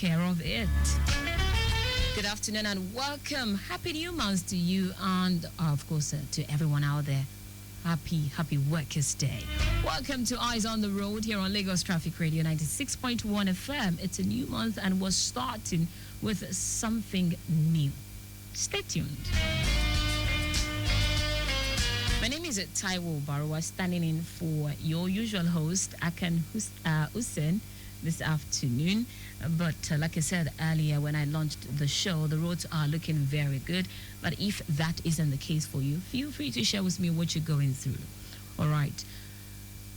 care of it. Good afternoon and welcome. Happy New Month to you and, of course, to everyone out there. Happy Workers' Day. Welcome to Eyes on the Road here on Lagos Traffic Radio 96.1 FM. It's a new month and we're starting with something new. Stay tuned. My name is Taiwo Barua, standing in for your usual host, Akan Hussein, this afternoon. But like I said earlier when I launched the show, the roads are looking very good. But if that isn't the case for you, feel free to share with me what you're going through. All right.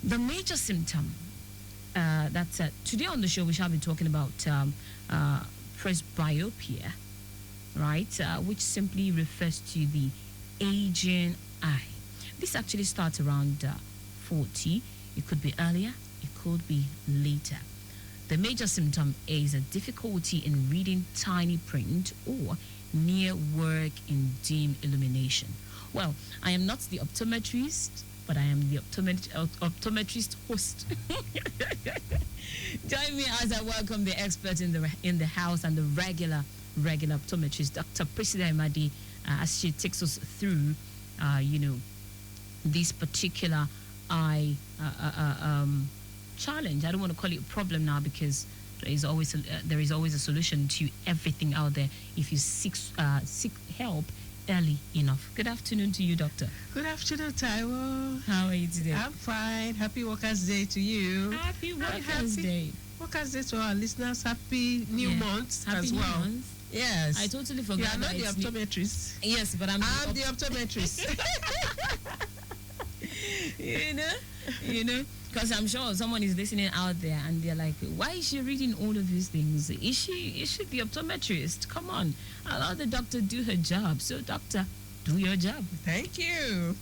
The major symptom, that's today on the show, we shall be talking about presbyopia, right? Which simply refers to the aging eye. This actually starts around 40. It could be earlier. It could be later. The major symptom is a difficulty in reading tiny print or near work in dim illumination. Well, I am not the optometrist, but I am the optometrist host. Join me as I welcome the expert in the house and the regular optometrist, Dr. Priscilla Imade, as she takes us through, this particular eye challenge. I don't want to call it a problem now because there is always a solution to everything out there if you seek help early enough. Good afternoon to you, Doctor. Good afternoon, Taiwo. How are you today? I'm fine. Happy Workers' Day to you. Happy Workers' Day. Workers' Day to our listeners. Happy New Month Happy as New well. Month. Yes. I totally forgot. You are not the optometrist. Yes, but I'm the optometrist. you know, because I'm sure someone is listening out there and they're like, why is she reading all of these things? Is she the optometrist? Come on, allow the doctor do her job. So, doctor, do your job. Thank you.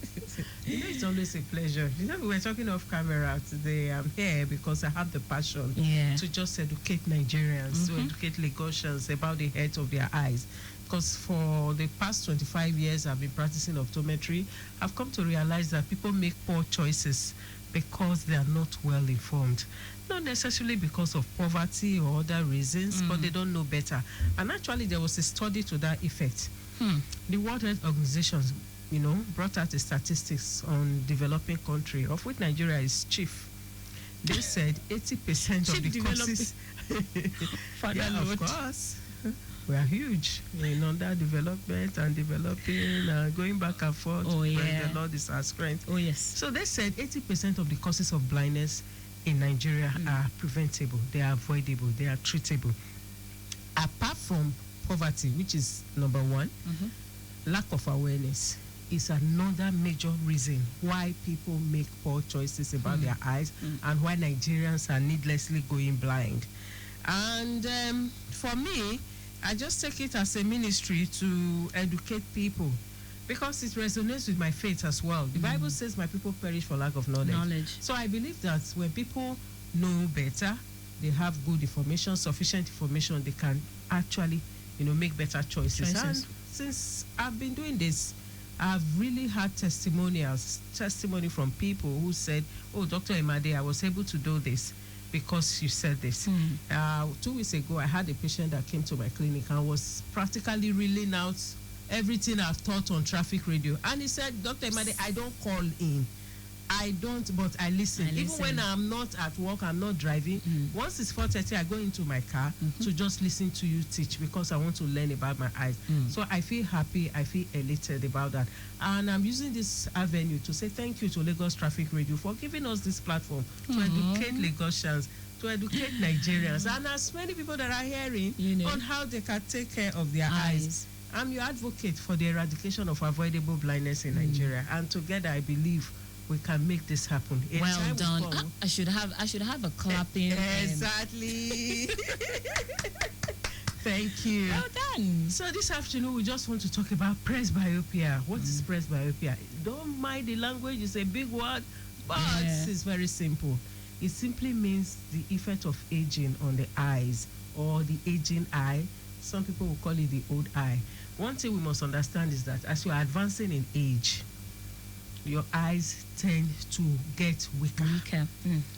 It's always a pleasure. We were talking off camera today. I'm here because I have the passion to just educate Nigerians, to educate Lagosians about the health of their eyes. Because for the past 25 years I've been practicing optometry, I've come to realize that people make poor choices because they are not well informed. Not necessarily because of poverty or other reasons, but they don't know better. And actually there was a study to that effect. The World Health Organization, brought out the statistics on developing country, of which Nigeria is chief. They said 80% of the causes. Of course. We are huge in underdevelopment and developing, going back and forth. The Lord is our strength. Oh, yes. So they said 80% of the causes of blindness in Nigeria are preventable, they are avoidable, they are treatable. Apart from poverty, which is number one, lack of awareness is another major reason why people make poor choices about their eyes and why Nigerians are needlessly going blind. And for me, I just take it as a ministry to educate people because it resonates with my faith as well. The Bible says my people perish for lack of knowledge. So I believe that when people know better, they have good information, sufficient information, they can actually, make better choices. And since I've been doing this, I've really had testimony from people who said, oh, Dr. Imade, I was able to do this because you said this. 2 weeks ago, I had a patient that came to my clinic and was practically reeling out everything I've taught on traffic radio. And he said, Dr. Imade, I don't call in. I don't, but I listen. Even when I'm not at work, I'm not driving. Once it's 4:30, I go into my car to just listen to you teach because I want to learn about my eyes. So I feel happy, I feel elated about that. And I'm using this avenue to say thank you to Lagos Traffic Radio for giving us this platform to educate Lagosians, to educate Nigerians, and as many people that are hearing on how they can take care of their eyes. I'm your advocate for the eradication of avoidable blindness in Nigeria, and together I believe we can make this happen. Well done. I should have a clapping. Exactly. Thank you. Well done. So this afternoon we just want to talk about presbyopia. What is presbyopia? Don't mind the language, it's a big word, but it's very simple. It simply means the effect of aging on the eyes or the aging eye. Some people will call it the old eye. One thing we must understand is that as you are advancing in age, your eyes tend to get weaker.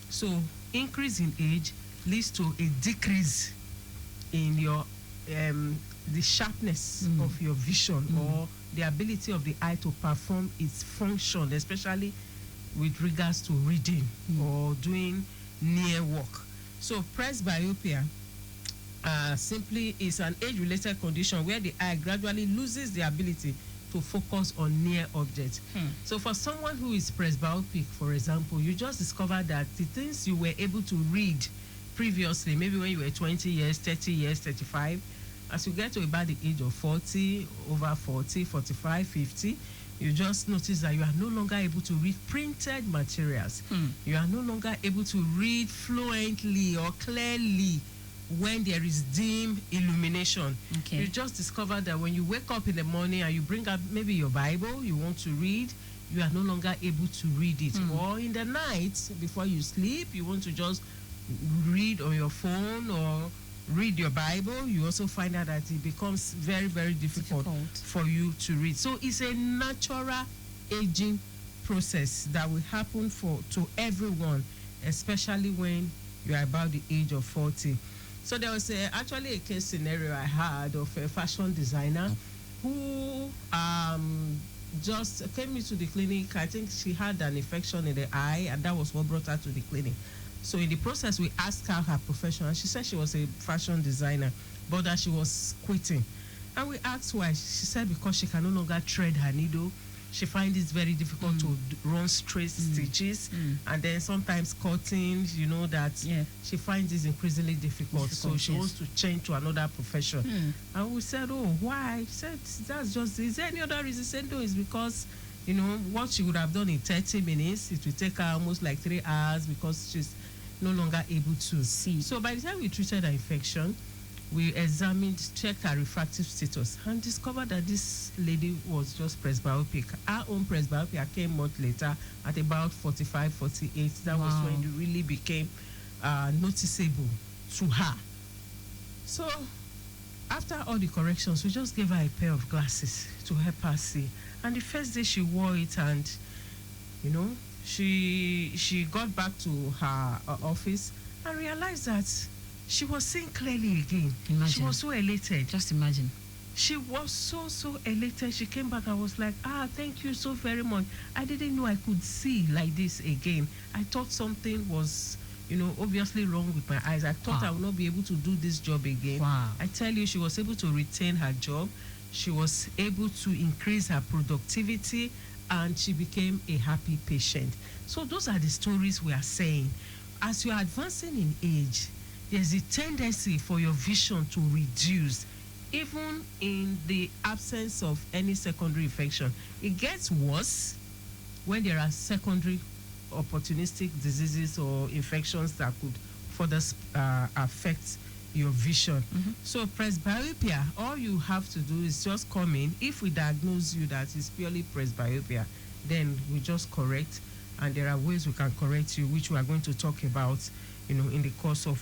So increase in age leads to a decrease in your the sharpness of your vision or the ability of the eye to perform its function, especially with regards to reading or doing near work. So presbyopia simply is an age-related condition where the eye gradually loses the ability to focus on near objects. So for someone who is presbyopic, for example, you just discovered that the things you were able to read previously, maybe when you were 20 years, 30 years, 35, as you get to about the age of 40, over 40, 45, 50, you just notice that you are no longer able to read printed materials. You are no longer able to read fluently or clearly when there is dim illumination. You just discover that when you wake up in the morning and you bring up maybe your Bible, you want to read, you are no longer able to read it. Or in the night, before you sleep, you want to just read on your phone or read your Bible, you also find out that it becomes very, very difficult for you to read. So it's a natural aging process that will happen to everyone, especially when you are about the age of 40. So there was actually a case scenario I had of a fashion designer who just came into the clinic. I think she had an infection in the eye, and that was what brought her to the clinic. So in the process, we asked her profession, and she said she was a fashion designer, but that she was quitting. And we asked why. She said because she can no longer thread her needle. She finds it very difficult to run straight stitches, and then sometimes cutting, that she finds it increasingly difficult. So she wants to change to another profession. And we said, oh, why? She said, that's just, is there any other reason? She said, no, it's because, what she would have done in 30 minutes, it will take her almost like 3 hours because she's no longer able to see. So by the time we treated her infection, we checked her refractive status, and discovered that this lady was just presbyopic. Our own presbyopia came much later at about 45, 48. That was when it really became noticeable to her. So after all the corrections, we just gave her a pair of glasses to help her see. And the first day she wore it, and she got back to her office and realized that she was seeing clearly again. Imagine. She was so elated. Just imagine. She was so elated. She came back and was like, thank you so very much. I didn't know I could see like this again. I thought something was, obviously wrong with my eyes. I thought I would not be able to do this job again. I tell you, she was able to retain her job. She was able to increase her productivity, and she became a happy patient. So those are the stories we are saying. As you are advancing in age, there's a tendency for your vision to reduce, even in the absence of any secondary infection. It gets worse when there are secondary opportunistic diseases or infections that could further affect your vision. So presbyopia, all you have to do is just come in. If we diagnose you that it's purely presbyopia, then we just correct, and there are ways we can correct you, which we are going to talk about in the course of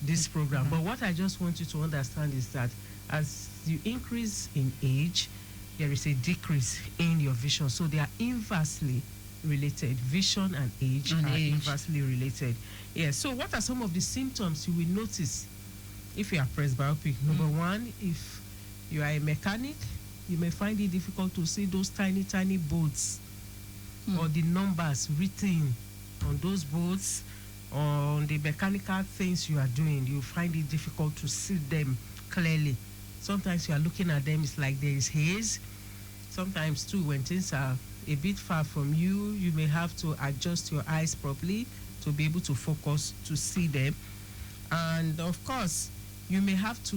this program. But what I just want you to understand is that as you increase in age, there is a decrease in your vision. So they are inversely related. Vision and age are inversely related. Yes. So what are some of the symptoms you will notice if you are presbyopic? Number one, if you are a mechanic, you may find it difficult to see those tiny boats or the numbers written on those boats, on the mechanical things you are doing. You find it difficult to see them clearly. Sometimes you are looking at them, it's like there is haze. Sometimes too, when things are a bit far from you, you may have to adjust your eyes properly to be able to focus to see them. And of course, you may have to,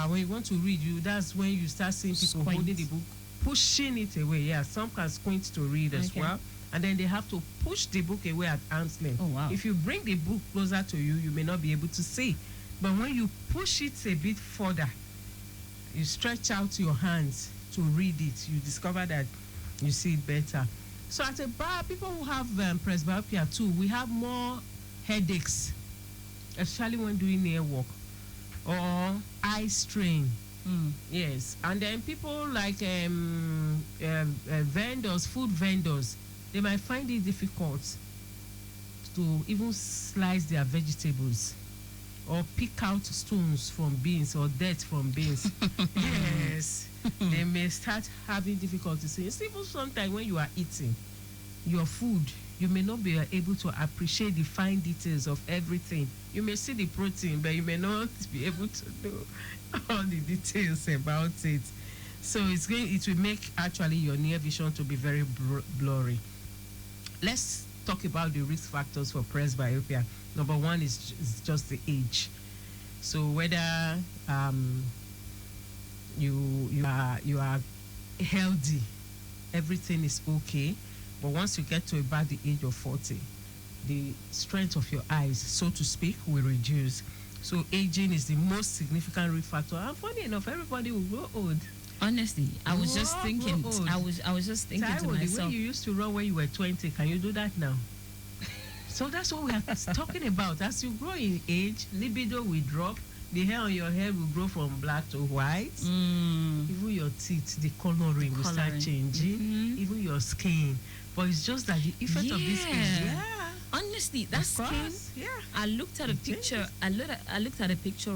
when you want to read, that's when you start seeing people holding the book, pushing it away. Yeah, some can squint to read as well. And then they have to push the book away at arm's length. Oh, wow. If you bring the book closer to you, you may not be able to see. But when you push it a bit further, you stretch out your hands to read it, you discover that you see it better. So at a bar, people who have presbyopia too, we have more headaches, especially when doing near work, or eye strain. Yes. And then people like vendors, food vendors, they might find it difficult to even slice their vegetables. or pick out stones from beans or dirt from beans. Yes, they may start having difficulty seeing. Even sometimes when you are eating your food, you may not be able to appreciate the fine details of everything. You may see the protein, but you may not be able to know all the details about it. So it will make actually your near vision to be very blurry. Let's talk about the risk factors for presbyopia. Number one is just the age. So whether you are healthy, everything is okay, but once you get to about the age of 40, the strength of your eyes, so to speak, will reduce. So aging is the most significant risk factor. And funny enough, everybody will grow old. Honestly, I was just thinking. I was just thinking to myself. The way you used to run when you were 20, can you do that now? So that's what we are talking about. As you grow in age, libido will drop. The hair on your head will grow from black to white. Even your teeth, the coloring will start changing. Even your skin. But it's just that the effect of this age. Yeah. Honestly, that skin. Yeah. I looked at a picture. I looked at a picture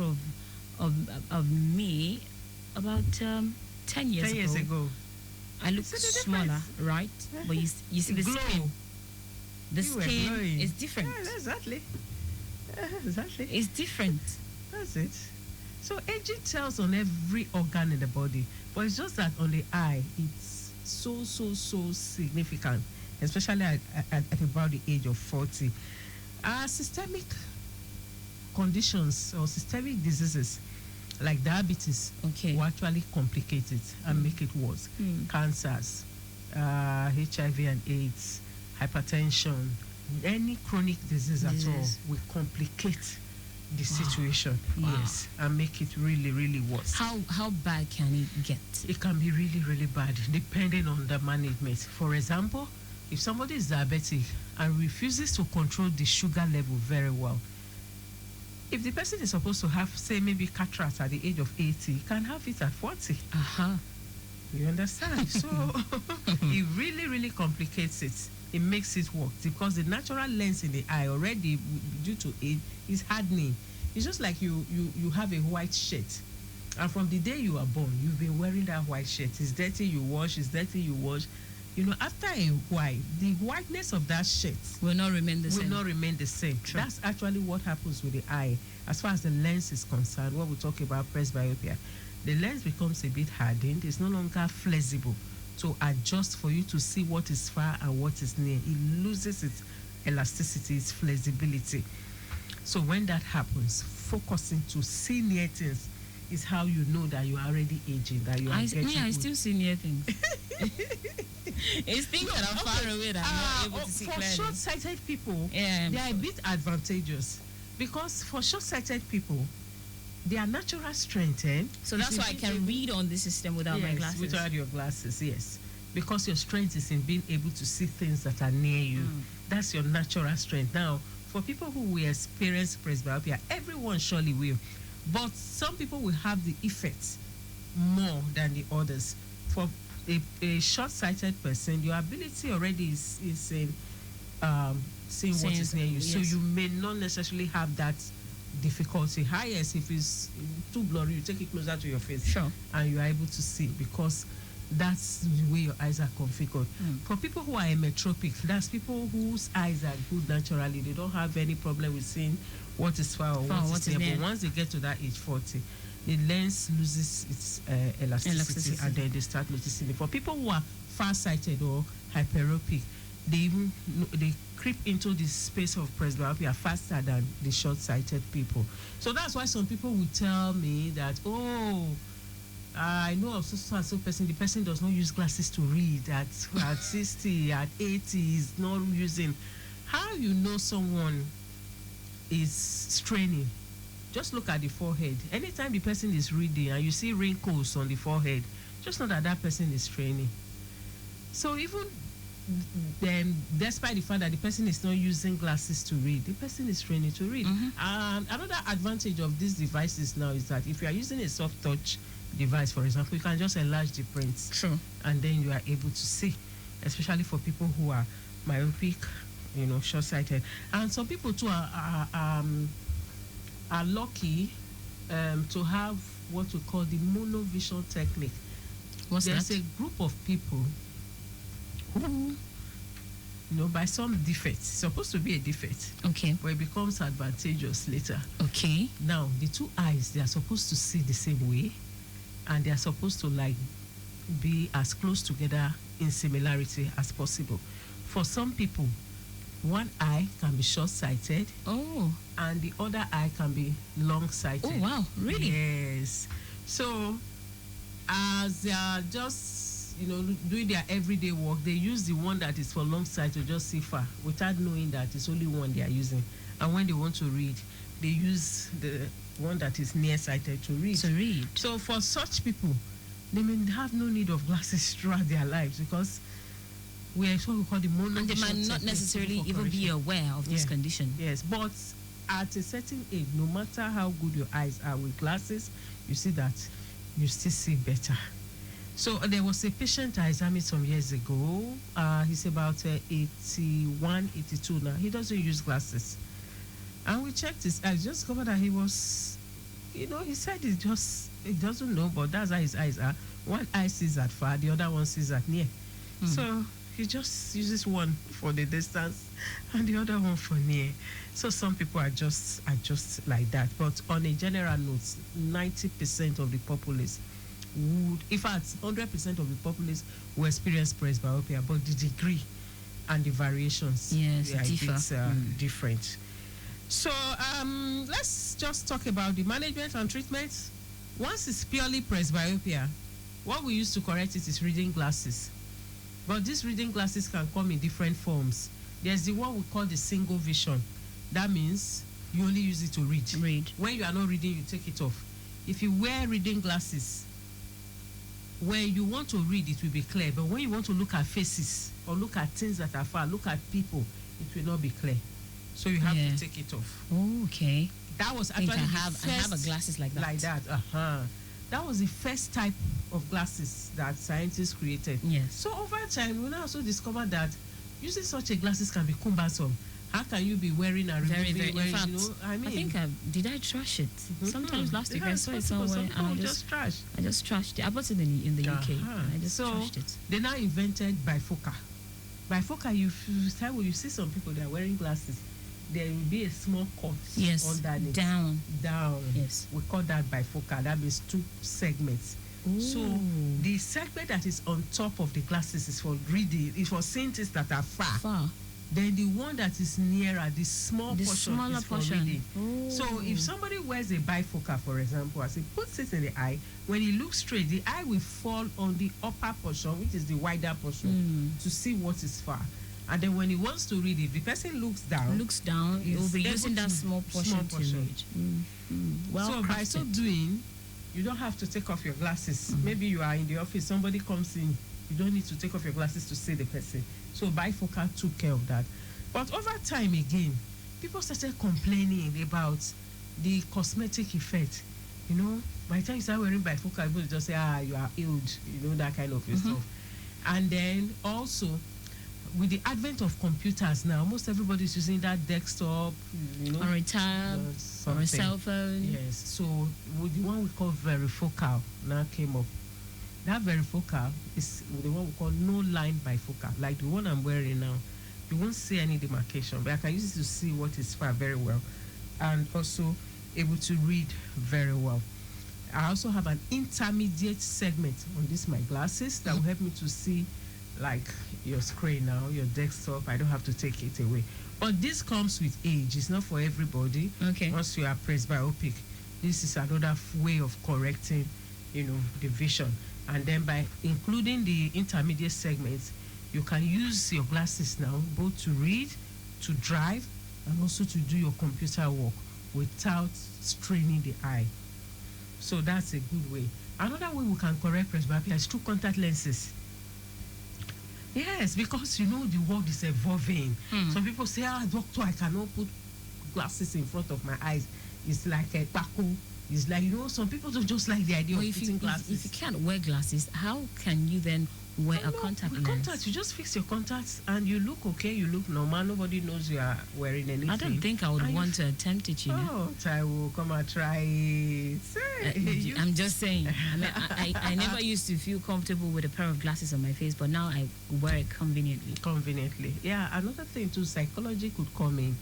of me about 10 years ago. I looked smaller, right? But you see the skin. The skin is different. Yeah, exactly. Exactly. It's different. That's it. So aging tells on every organ in the body, but it's just that on the eye, it's so significant, especially at about the age of 40. Systemic conditions or systemic diseases like diabetes will actually complicate it and make it worse. Cancers, HIV and AIDS, hypertension, any chronic disease at all will complicate the situation. Yes, and make it really worse. How bad can it get? It can be really bad depending on the management. For example, if somebody is diabetic and refuses to control the sugar level very well, if the person is supposed to have, say, maybe cataract at the age of 80, he can have it at 40. You understand? So it really complicates it. It makes it work because the natural lens in the eye already, due to age, is hardening. It's just like you have a white shirt, and from the day you are born, you've been wearing that white shirt. It's dirty, you wash. It's dirty, you wash. You know, after a while, the whiteness of that shirt will not remain the same. True. That's actually what happens with the eye. As far as the lens is concerned, when we talk about presbyopia, the lens becomes a bit hardened. It's no longer flexible to adjust for you to see what is far and what is near. It loses its elasticity, its flexibility. So when that happens, focusing to see near things is how you know that you are already aging, that you are getting old. I still see near things. It's things that are far away that I'm not able to see clearly. For short-sighted people, they are a bit advantageous because for short-sighted people, their natural strength, so that's why I can read on this system without my glasses. Without your glasses, yes. Because your strength is in being able to see things that are near you. That's your natural strength. Now, for people who will experience presbyopia, everyone surely will. But some people will have the effects more than the others. For a short-sighted person, your ability already is in seeing what is near you. Yes. So you may not necessarily have that difficulty. Highest, if it's too blurry, you take it closer to your face, and you are able to see because that's the way your eyes are configured. For people who are emmetropic, that's people whose eyes are good naturally. They don't have any problem with seeing what is far or what is near. But once they get to that age 40, the lens loses its elasticity, and then they start noticing it. For people who are far-sighted or hyperopic, they creep into the space of presbyopia faster than the short-sighted people. So that's why some people will tell me that, I know of so person, the person does not use glasses to read at 60, at 80, is not using. How you know someone is straining? Just look at the forehead. Anytime the person is reading and you see wrinkles on the forehead, just know that that person is straining. So even then, despite the fact that the person is not using glasses to read, the person is training to read. Another advantage of these devices now is that if you are using a soft touch device, for example, you can just enlarge the print. And then you are able to see, especially for people who are myopic, short-sighted. And some people too are are lucky to have what we call the monovision technique. What's There's that? a group of people who, by some defect, it's supposed to be a defect, Okay. but it becomes advantageous later. Okay. Now, the two eyes, they are supposed to see the same way, and they are supposed to like be as close together in similarity as possible. For some people, one eye can be short-sighted Oh. and the other eye can be long-sighted. Oh, wow. Really? Yes. So, as they are just, doing their everyday work, they use the one that is for long sight to just see far without knowing that it's only one they are using. And when they want to read, they use the one that is nearsighted to read. To read. So for such people, they may have no need of glasses throughout their lives because we are what we call the monovision. And they might not technique necessarily for even be correction. aware of this Yeah. condition. Yes, but at a certain age, no matter how good your eyes are with glasses, you see that you still see better. So there was a patient I examined some years ago. He's about 81, 82 now. He doesn't use glasses. And we checked his eyes, just discovered that he was, he said he doesn't know, but that's how his eyes are. One eye sees at far, the other one sees at near. So he just uses one for the distance and the other one for near. So some people are just like that. But on a general note, 90% of the populace would, in fact, 100% of the populace will experience presbyopia, but the degree and the variations Yes, are a differ. bit different. So let's just talk about the management and treatment. Once it's purely presbyopia, what we use to correct it is reading glasses. But these reading glasses can come in different forms. There's the one we call the single vision. That means you only use it to read. Read. When you are not reading, you take it off. If you wear reading glasses, when you want to read, it will be clear. But when you want to look at faces or look at things that are far, look at people, it will not be clear. So you have Yeah. to take it off. Oh, okay. That was I think actually I have a first glasses like that. like that. That was the first type of glasses that scientists created. Yes. So over time, we now also discovered that using such a glasses can be cumbersome. How can you be wearing and Very, removing? very. In When, fact, I mean, I think did I trash it? Sometimes last week I saw it somewhere and I just trashed it. I bought it in the UK and I just trashed it. They now invented bifocal. Bifocal, you see some people that are wearing glasses. There will be a small cut Yes. underneath. Down. Yes. We call that bifocal. That means two segments. So Ooh. the segment that is on top of the glasses is for reading, is for seeing things that are far. Then the one that is nearer, the small The portion smaller is for portion. reading. Oh. So if somebody wears a bifocal, for example, as he puts it in the eye, when he looks straight, the eye will fall on the upper portion, which is the wider portion, to see what is far. And then when he wants to read it, the person looks down. He will be able using that to- small portion to read. Well So by crafted. so doing, you don't have to take off your glasses. Maybe you are in the office, somebody comes in, you don't need to take off your glasses to see the person. So bifocal took care of that. But over time again, people started complaining about the cosmetic effect. By the time you start wearing bifocal, people just say, you are ill, that kind of stuff. And then also, with the advent of computers now, almost everybody is using that desktop, Or a tab, or a something. cell phone. Yes, so with the one we call varifocal now came up. That varifocal is the one we call no line bifocal, like the one I'm wearing now. You won't see any demarcation, but I can use it to see what is far very well, and also able to read very well. I also have an intermediate segment on my glasses that will help me to see like your screen now, your desktop. I don't have to take it away. But this comes with age. It's not for everybody. Okay. Once you are presbyopic, this is another way of correcting, the vision. And then by including the intermediate segments, you can use your glasses now both to read, to drive, and also to do your computer work without straining the eye. So that's a good way. Another way we can correct presbyopia is through contact lenses. Yes, because the world is evolving. Some people say, doctor, I cannot put glasses in front of my eyes. It's like a baku. It's like, some people don't just like the idea Well, of putting glasses. if you can't wear glasses, how can you then wear a contact with lens? contacts, you just fix your contacts and you look okay, you look normal. Nobody knows you are wearing anything. I don't think I would want to attempt it, Oh, Taiwo, come and try it. I'm just saying. I mean, I never used to feel comfortable with a pair of glasses on my face, but now I wear it conveniently. Conveniently. Yeah, another thing too, psychology could come in.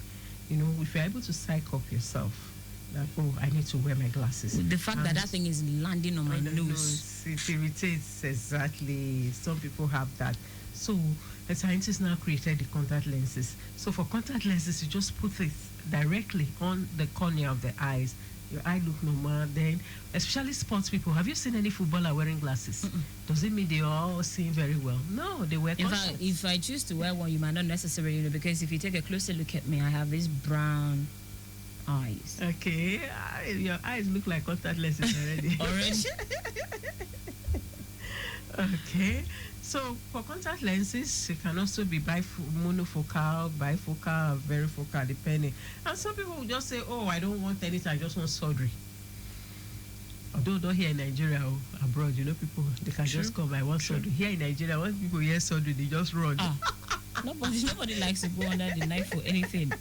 If you're able to psych up yourself, that, I need to wear my glasses. The fact that thing is landing on my nose. It irritates, exactly. Some people have that. So the scientists now created the contact lenses. So for contact lenses, you just put it directly on the cornea of the eyes. Your eye look normal. Then, especially sports people, have you seen any footballer wearing glasses? Does it mean they are all seeing very well? No, they wear contacts. In fact, if I choose to wear one, you might not necessarily know, because if you take a closer look at me, I have these brown eyes. Okay, your eyes look like contact lenses already. Okay, so for contact lenses, it can also be monofocal, bifocal, varifocal, depending. And some people will just say, oh, I don't want anything, I just want surgery. Although not here in Nigeria or abroad, people, they can just come, I want surgery. Here in Nigeria, when people hear surgery, they just run. Nobody likes to go under the knife for anything.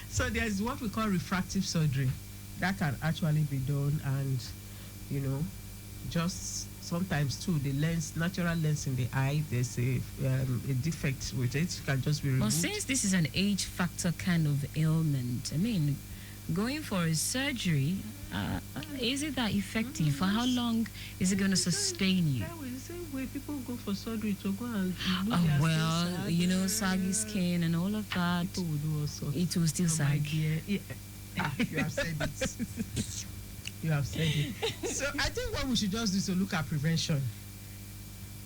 So there's what we call refractive surgery. That can actually be done, and, just sometimes too, the natural lens in the eye, there's a defect with it, can just be removed. Well, since this is an age factor kind of ailment, I mean, going for a surgery, is it that effective? For how long is it going to sustain you? The same way people go for surgery to go and saggy skin and all of that. People will do all sorts. It will still sag. Yeah. You have said it. You have said it. So I think what we should just do is to look at prevention.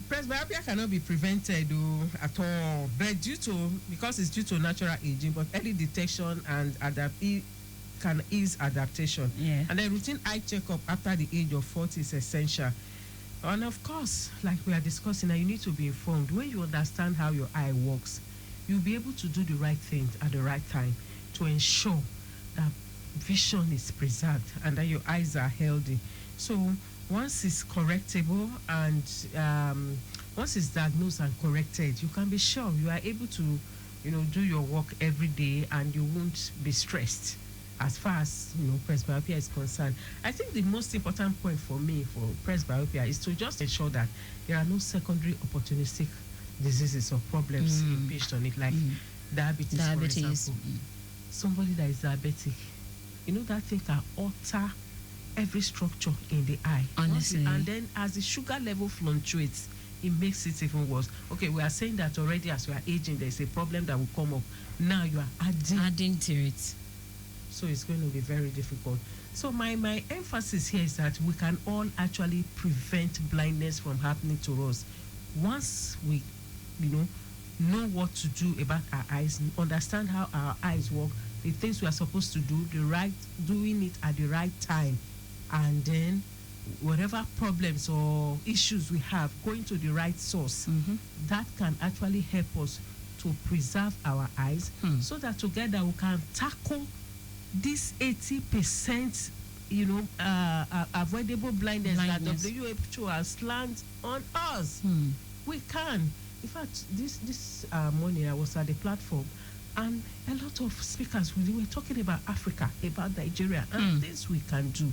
Presbyopia cannot be prevented at all, but because it's due to natural aging, but early detection and can ease adaptation. Yeah. And then routine eye checkup after the age of 40 is essential. And of course, like we are discussing, you need to be informed. When you understand how your eye works, you'll be able to do the right things at the right time to ensure that vision is preserved and that your eyes are healthy. So once it's correctable and once it's diagnosed and corrected, you can be sure you are able to, do your work every day and you won't be stressed as far as, presbyopia is concerned. I think the most important point for me for presbyopia is to just ensure that there are no secondary opportunistic diseases or problems based on it, like diabetes, for example. Somebody that is diabetic, that thing can alter every structure in the eye. Honestly. And then as the sugar level fluctuates, it makes it even worse. Okay, we are saying that already as we are aging, there's a problem that will come up. Now you are adding to it. So it's going to be very difficult. So my emphasis here is that we can all actually prevent blindness from happening to us. Once we, know what to do about our eyes, understand how our eyes work, the things we are supposed to do, doing it at the right time, and then whatever problems or issues we have, going to the right source, that can actually help us to preserve our eyes so that together we can tackle this 80% avoidable blindness that WHO has slammed on us. We can. In fact, this morning I was at the platform and a lot of speakers were talking about Africa, about Nigeria, and things we can do.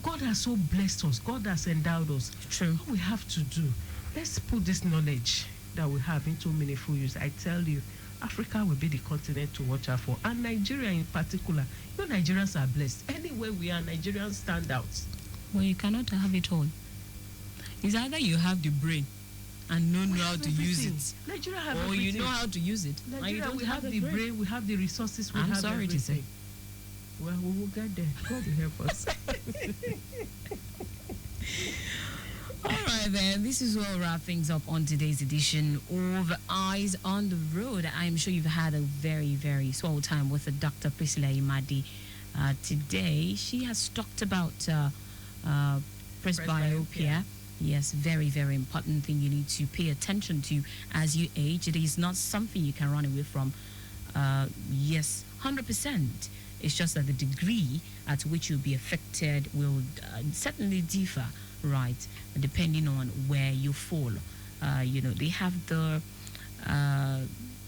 God has so blessed us. God has endowed us. True. What we have to do, let's put this knowledge that we have into meaningful use. I tell you, Africa will be the continent to watch out for, and Nigeria in particular. Nigerians are blessed. Anywhere we are, Nigerians stand out. Well, you cannot have it all. It's either you have the brain and know how to use it, Nigeria have or everything. you know how to use it. Nigeria, you don't we have the brain, we have the resources, we I'm have sorry everything. to say. Well, we will get there. God will help us. All right, then. This is where we'll wrap things up on today's edition of Eyes on the Road. I'm sure you've had a very, very swell time with Dr. Priscilla Imade. Today, she has talked about presbyopia. Yes, very, very important thing you need to pay attention to as you age. It is not something you can run away from. Yes, 100%. It's just that the degree at which you'll be affected will certainly differ, right, depending on where you fall. They have the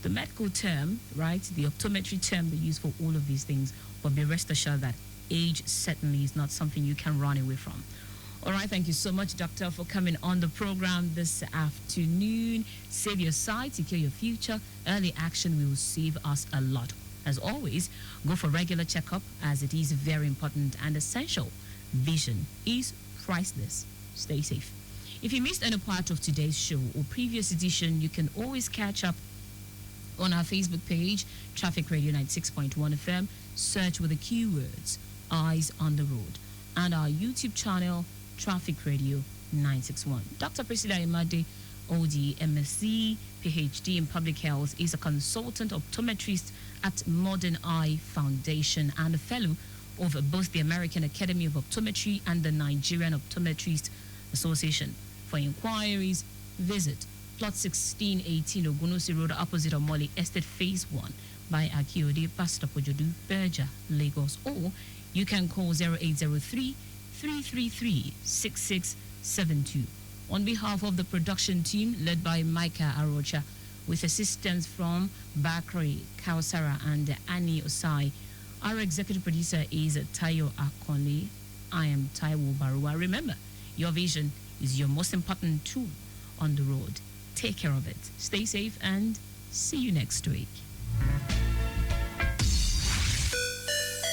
medical term, right, the optometry term they use for all of these things, but be rest assured that age certainly is not something you can run away from. All right, thank you so much, Doctor, for coming on the program this afternoon. Save your sight, secure your future. Early action will save us a lot. As always, go for regular checkup as it is very important and essential. Vision is priceless. Stay safe. If you missed any part of today's show or previous edition, you can always catch up on our Facebook page, Traffic Radio 96.1 FM. Search with the keywords Eyes on the Road, and our YouTube channel, Traffic Radio 961. Dr. Priscilla Imade, OD, MSc, PhD in Public Health, is a consultant optometrist at Modern Eye Foundation and a fellow of both the American Academy of Optometry and the Nigerian Optometrist Association. For inquiries, visit plot 1618 Ogunosi Road, opposite Omoli Estate, Phase 1 by Akiode, Pastor Pojodu, Berger, Lagos, or you can call 0803 333 6672. On behalf of the production team led by Micah Arocha, with assistance from Bakri Kausara and Annie Osai, our executive producer is Tayo Akonle. I am Taiwo Barua. Remember, your vision is your most important tool on the road. Take care of it. Stay safe and see you next week.